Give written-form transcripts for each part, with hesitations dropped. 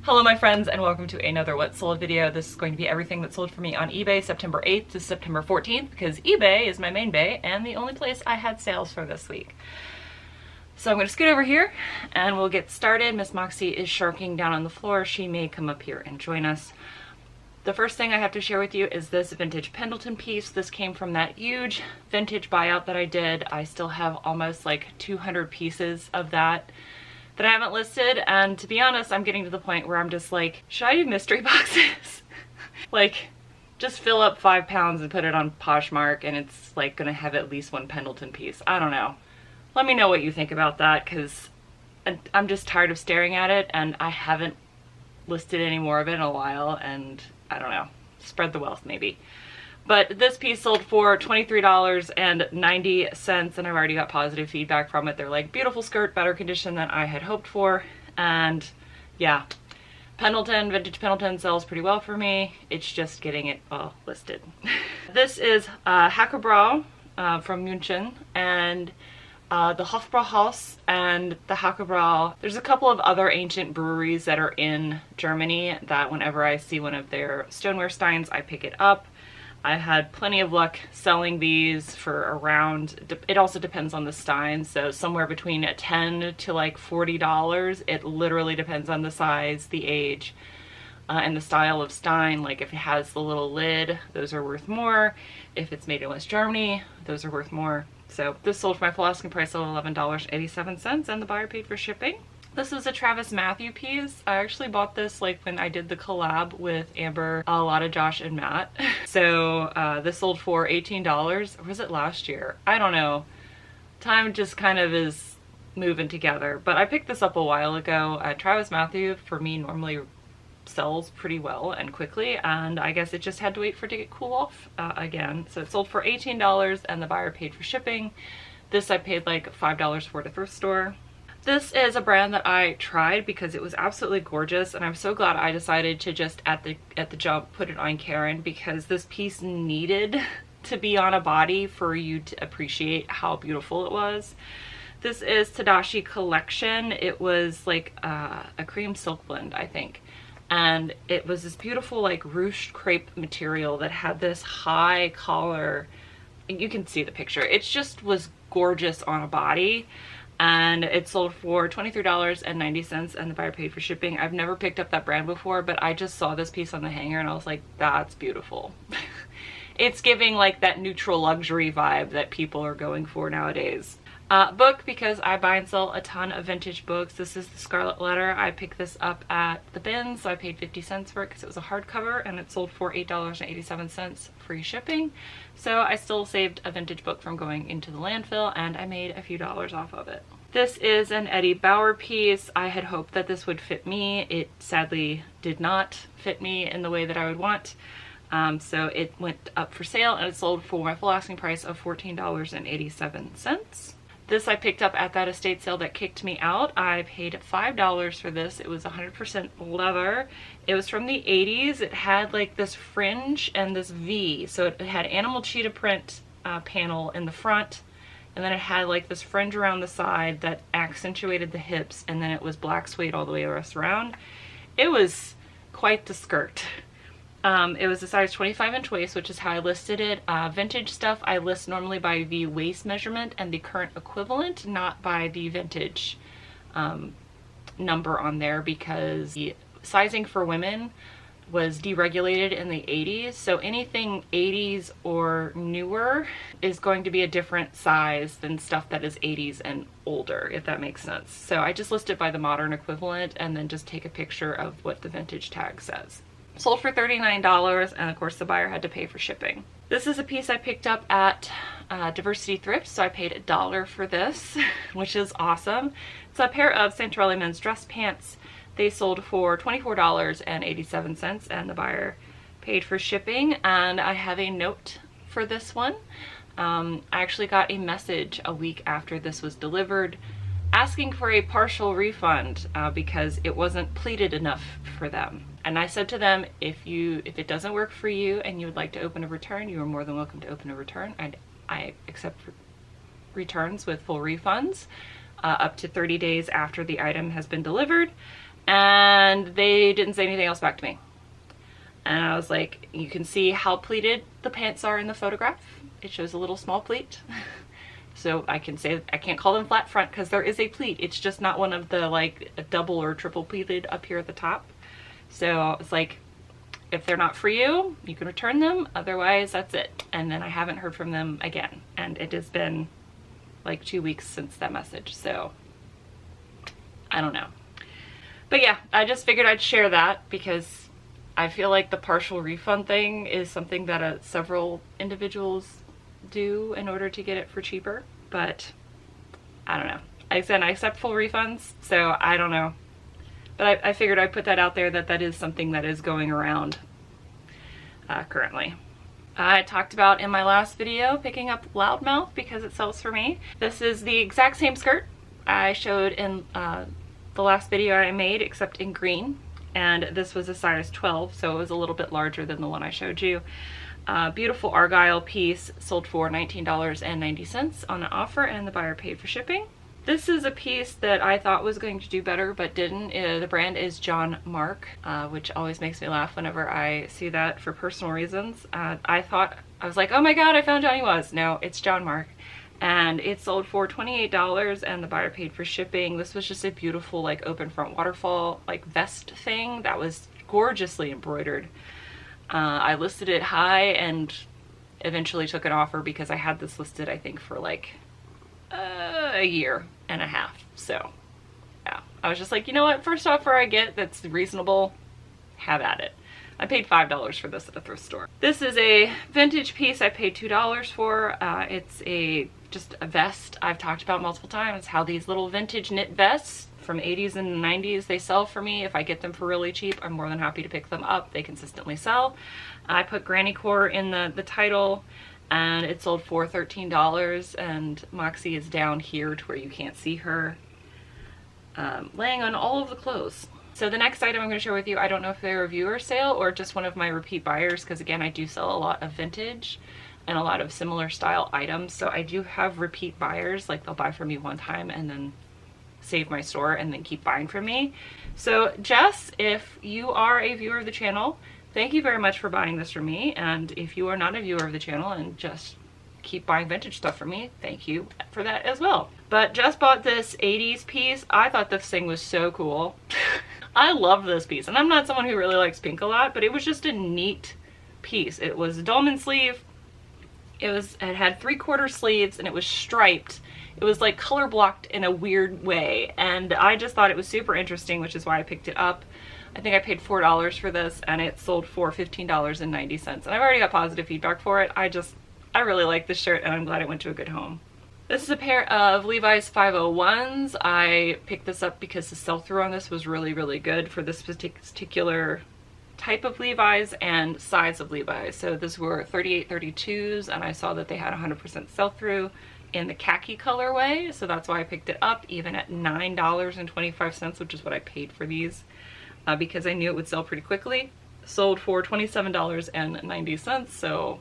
Hello my friends and welcome to another What Sold video. This is going to be everything that sold for me on eBay September 8th to September 14th because eBay is my main bay and the only place I had sales for this week. So I'm going to scoot over here and we'll get started. Miss Moxie is sharking down on the floor. She may come up here and join us. The first thing I have to share with you is this vintage Pendleton piece. This came from that huge vintage buyout that I did. I still have almost like 200 pieces of that I haven't listed, and to be honest, I'm getting to the point where I'm just like, should I do mystery boxes? Like, just fill up 5 pounds and put it on Poshmark and it's like gonna have at least one Pendleton piece. I don't know. Let me know what you think about that, because I'm just tired of staring at it and I haven't listed any more of it in a while, and I don't know, spread the wealth maybe. But this piece sold for $23.90 and I've already got positive feedback from it. They're like, beautiful skirt, better condition than I had hoped for. And yeah, Pendleton, vintage Pendleton sells pretty well for me. It's just getting it all listed. This is Hackebrau from München, and the Hofbrauhaus and the Hackebrau. There's a couple of other ancient breweries that are in Germany that whenever I see one of their stoneware steins, I pick it up. I had plenty of luck selling these for around, it also depends on the stein, so somewhere between $10 to like $40. It literally depends on the size, the age, and the style of stein. Like if it has the little lid, those are worth more. If it's made in West Germany, those are worth more. So this sold for my full asking price of $11.87 and the buyer paid for shipping. This is a Travis Matthew piece. I actually bought this like when I did the collab with Amber, Lotta, Josh, and Matt. So this sold for $18. Or was it last year? I don't know. Time just kind of is moving together. But I picked this up a while ago. Travis Matthew, for me, normally sells pretty well and quickly, and I guess it just had to wait for it to get cool off again. So it sold for $18 and the buyer paid for shipping. This I paid like $5 for at a thrift store. This is a brand that I tried because it was absolutely gorgeous, and I'm so glad I decided to just at the jump put it on Karen, because this piece needed to be on a body for you to appreciate how beautiful it was. This is Tadashi Collection. It was like a cream silk blend, I think. And it was this beautiful like ruched crepe material that had this high collar. You can see the picture. It just was gorgeous on a body. And it sold for $23.90 and the buyer paid for shipping. I've never picked up that brand before, but I just saw this piece on the hanger and I was like, that's beautiful. It's giving like that neutral luxury vibe that people are going for nowadays. Book, because I buy and sell a ton of vintage books. This is the Scarlet Letter. I picked this up at the bin, so I paid 50 cents for it because it was a hardcover, and it sold for $8.87 free shipping. So I still saved a vintage book from going into the landfill, and I made a few dollars off of it. This is an Eddie Bauer piece. I had hoped that this would fit me. It sadly did not fit me in the way that I would want. So it went up for sale and it sold for my full asking price of $14.87. This I picked up at that estate sale that kicked me out. I paid $5 for this. It was 100% leather. It was from the 80s. It had like this fringe and this V. So it had animal cheetah print panel in the front, and then it had like this fringe around the side that accentuated the hips, and then it was black suede all the way around. It was quite the skirt. It was a size 25-inch waist, which is how I listed it. Vintage stuff I list normally by the waist measurement and the current equivalent, not by the vintage number on there, because the sizing for women was deregulated in the 80s. So anything 80s or newer is going to be a different size than stuff that is 80s and older, if that makes sense. So I just list it by the modern equivalent and then just take a picture of what the vintage tag says. Sold for $39, and of course the buyer had to pay for shipping. This is a piece I picked up at Diversity Thrift, so I paid $1 for this, which is awesome. It's a pair of Santorelli men's dress pants. They sold for $24.87 and the buyer paid for shipping. And I have a note for this one. I actually got a message a week after this was delivered asking for a partial refund because it wasn't pleated enough for them. And I said to them, if it doesn't work for you and you would like to open a return, you are more than welcome to open a return. I accept returns with full refunds up to 30 days after the item has been delivered. and they didn't say anything else back to me. And I was like, you can see how pleated the pants are in the photograph. It shows a little small pleat. So I can say, I can't call them flat front because there is a pleat. It's just not one of the like double or triple pleated up here at the top. So it's like, if they're not for you, you can return them. Otherwise, that's it. And then I haven't heard from them again. And it has been like 2 weeks since that message. So I don't know. But yeah, I just figured I'd share that because I feel like the partial refund thing is something that several individuals do in order to get it for cheaper. But I don't know. Like I said, I accept full refunds, so I don't know. But I figured I'd put that out there, that is something that is going around currently. I talked about in my last video picking up Loudmouth because it sells for me. This is the exact same skirt I showed in the last video I made, except in green. And this was a size 12, so it was a little bit larger than the one I showed you. Beautiful argyle piece, sold for $19.90 on an offer, and the buyer paid for shipping. This is a piece that I thought was going to do better but didn't. The brand is John Mark, which always makes me laugh whenever I see that for personal reasons. I was like, oh my god, I found Johnny Was. No, it's John Mark. And it sold for $28 and the buyer paid for shipping. This was just a beautiful like open front waterfall like vest thing that was gorgeously embroidered. I listed it high and eventually took an offer because I had this listed I think for like a year and a half. So yeah, I was just like, you know what, first offer I get that's reasonable, have at it. I paid $5 for this at a thrift store. This is a vintage piece I paid $2 for. It's just a vest I've talked about multiple times, how these little vintage knit vests from 80s and 90s, they sell for me. If I get them for really cheap, I'm more than happy to pick them up. They consistently sell. I put Granny Core in the title, and it sold for $13, and Moxie is down here to where you can't see her, laying on all of the clothes. So the next item I'm going to share with you, I don't know if they're a viewer sale or just one of my repeat buyers, because again, I do sell a lot of vintage and a lot of similar style items. So I do have repeat buyers, like they'll buy from me one time and then save my store and then keep buying from me. So Jess, if you are a viewer of the channel, thank you very much for buying this from me. And if you are not a viewer of the channel and just keep buying vintage stuff from me, thank you for that as well. But Jess bought this 80s piece. I thought this thing was so cool. I love this piece, and I'm not someone who really likes pink a lot, but it was just a neat piece. It was a dolman sleeve. It had 3/4 sleeves, and it was striped. It was like color blocked in a weird way, and I just thought it was super interesting, which is why I picked it up. I think I paid $4 for this, and it sold for $15.90, and I've already got positive feedback for it. I really like this shirt, and I'm glad it went to a good home. This is a pair of Levi's 501s. I picked this up because the sell-through on this was really, really good for this particular type of Levi's and size of Levi's. So these were 38-32s, and I saw that they had 100% sell-through in the khaki colorway. So that's why I picked it up, even at $9.25, which is what I paid for these, because I knew it would sell pretty quickly. Sold for $27.90, so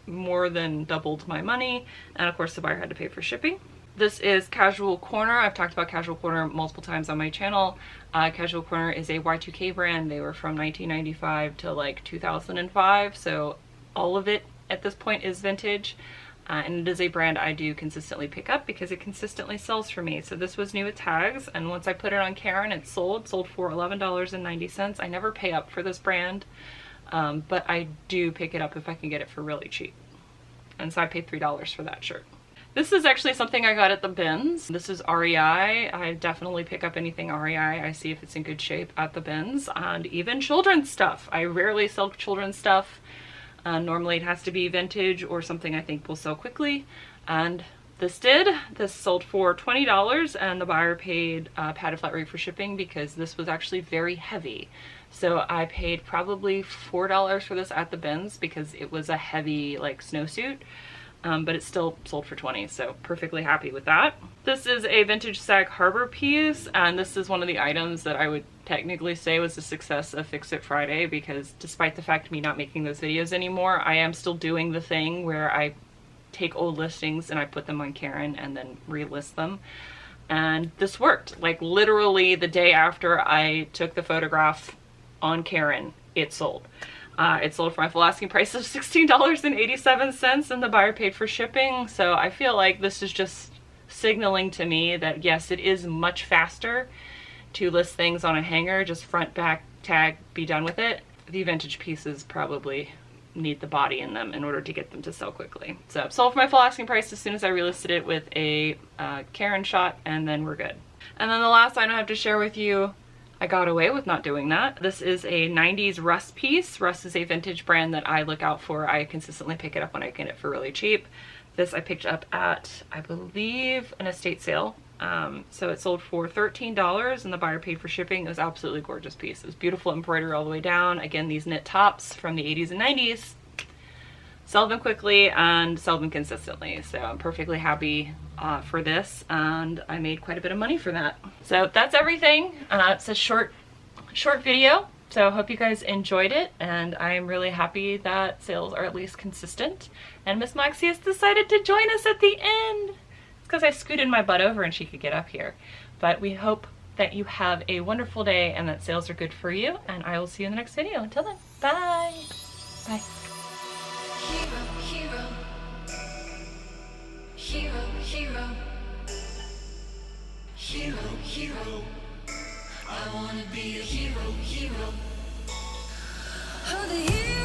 more than doubled my money, and of course the buyer had to pay for shipping. This is Casual Corner. I've talked about Casual Corner multiple times on my channel. Casual Corner is a Y2K brand. They were from 1995 to like 2005, so all of it at this point is vintage, and it is a brand I do consistently pick up because it consistently sells for me. So this was new with tags, and once I put it on Karen, it sold for $11.90. I never pay up for this brand, but I do pick it up if I can get it for really cheap. And so I paid $3 for that shirt. This is actually something I got at the bins. This is REI. I definitely pick up anything REI. I see if it's in good shape at the bins, and even children's stuff. I rarely sell children's stuff. Normally it has to be vintage or something I think will sell quickly, and this did. This sold for $20, and the buyer paid padded flat rate for shipping because this was actually very heavy. So I paid probably $4 for this at the bins because it was a heavy like snowsuit, but it still sold for $20, so perfectly happy with that. This is a vintage Sag Harbor piece, and this is one of the items that I would technically say was a success of Fix It Friday, because despite the fact of me not making those videos anymore, I am still doing the thing where I take old listings and I put them on Karen and then relist them. and this worked. Like literally the day after I took the photograph on Karen, it sold. It sold for my full asking price of $16.87, and the buyer paid for shipping. So I feel like this is just signaling to me that yes, it is much faster to list things on a hanger, just front, back, tag, be done with it. The vintage pieces probably need the body in them in order to get them to sell quickly. So sold for my full asking price as soon as I relisted it with a Karen shot, and then we're good. And then the last item I have to share with you, I got away with not doing that. This is a 90s Rust piece. Rust is a vintage brand that I look out for. I consistently pick it up when I get it for really cheap. This I picked up at, I believe, an estate sale. So it sold for $13 and the buyer paid for shipping. It was absolutely gorgeous piece. It was beautiful embroidery all the way down. Again, these knit tops from the 80s and 90s. Sell them quickly and sell them consistently. So I'm perfectly happy for this, and I made quite a bit of money for that. So that's everything. It's a short video. So I hope you guys enjoyed it, and I am really happy that sales are at least consistent. And Miss Moxie has decided to join us at the end. It's because I scooted my butt over and she could get up here. But we hope that you have a wonderful day and that sales are good for you, and I will see you in the next video. Until then, bye. Bye. Hero, hero, hero, hero, hero, hero. I wanna be a hero, hero. Oh, the hero.